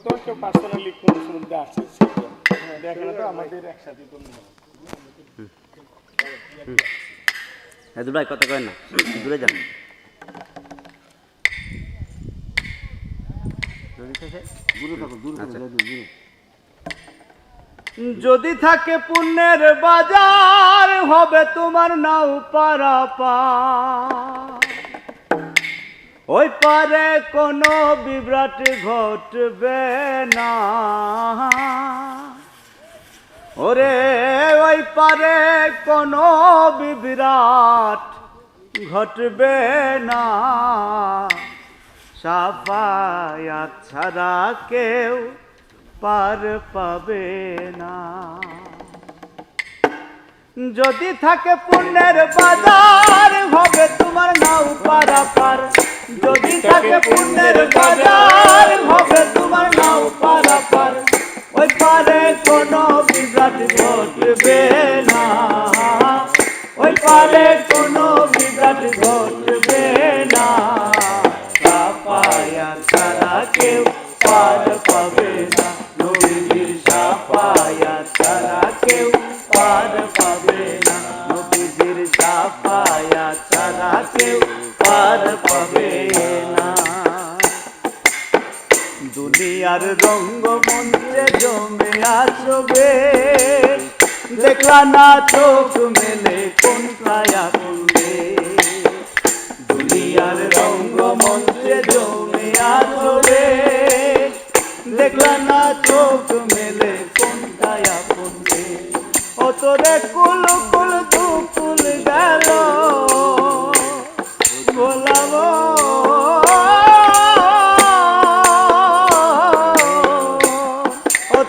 হয়তো কেউ পার্সোনালি কোন মধ্যে আসছে দেখেন তো আমাদের একসাথে তো ভাই কথা কয় না, দূরে যান। যদি থাকে পুণ্যের বাজার হবে তোমার নাও পারাপার, ওই পারে কোনো বিভ্রাট ঘটবে না। ওরে ওই পারে কোনো বিভ্রাট ঘটবে না, সাফায়াত ছাড়া কেউ পার পাবে না। যদি থাকে পুণ্যের বাজার হবে তোমার নাও পারাপার, যদি থাকে পুণ্যের বাজার হবে তোমার নাও পারাপার, ওই পারে কোনো বিভ্রাট ঘটবে না, ওই পারে কোনো বিভ্রাট ঘটবে না, সাফায়াত ছাড়া কেউ পার পাবে না, নবীজির সাফায়াত ছাড়া কেউ পার পাবে না, নবীজির সাফায়াত ছাড়া কেউ পার পাবে না। দুনিয়ার রঙ্গমঞ্চে জমে আছো বেশ, দেখলা না চোখ মেলে কোন কায়া করবে। দুনিয়ার রঙ্গমঞ্চে জমে আছো বেশ, দেখলা না চোখ মেলে কোন কায়া করবে। ও তোরে কুল কুল দুকুল গেল বলাবো,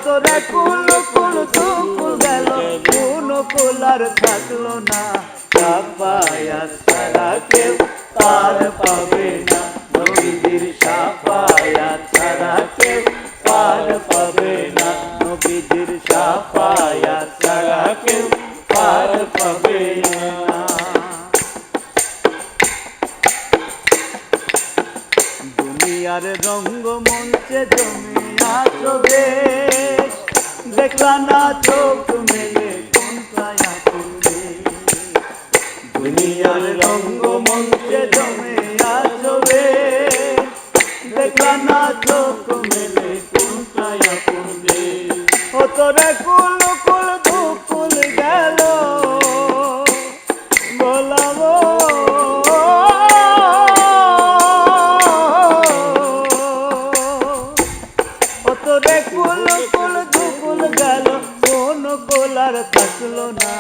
তোরে কুল কুল দুকুল গেল, কোন কুলার থাকলো না, সাফায়াত ছাড়া কেউ পার পাবে না, নবীজির সাফায়াত ছাড়া কেউ পার পাবে না, নবীজির সাফায়াত ছাড়া কেউ পার পাবে না। দুনিয়ার রঙ্গমঞ্চে জমে আছো বেশ, দেখলা না চোখ মেলে কোন কায়া করবে। দুনিয়ার রঙ্গমঞ্চে জমে আছো বেশ, দেখলা না চোখ মেলে কোন কায়া করবে। ও তোরে কুল কুল দুকুল গেল বলাবো, তোরে কুল কুল দুকুল গেল, কোন কোলার থাকলো না,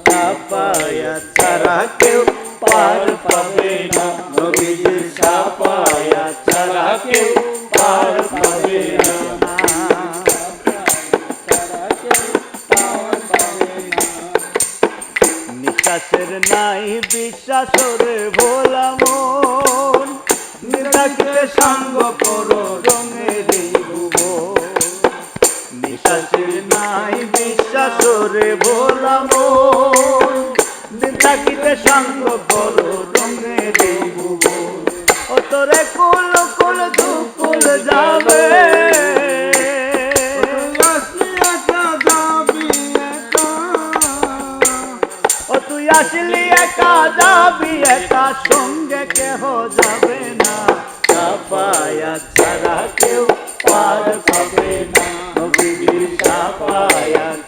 সাফায়াত ছাড়া কেউ পার পাবে না, নবীজির সাফায়াত ছাড়া কেউ পার পাবে না। নিঃশ্বাসের নাই বিশ্বাস রে ভোলা মন, নিরাকে সঙ্গ করো রঙের নিঃশ্বাসের নাই বিশ্বাস রে ভোলা মন, থাকিতে সঙ্গ করো রঙের ভুবন। ও তোরে কুল কুল দুকুল যাবে, ও তুই আসলি একা যাবি একা, সঙ্গে কেহ যাবে না, সাফায়াত ছাড়া কেউ পার পাবে না, নবীজির সাফায়াত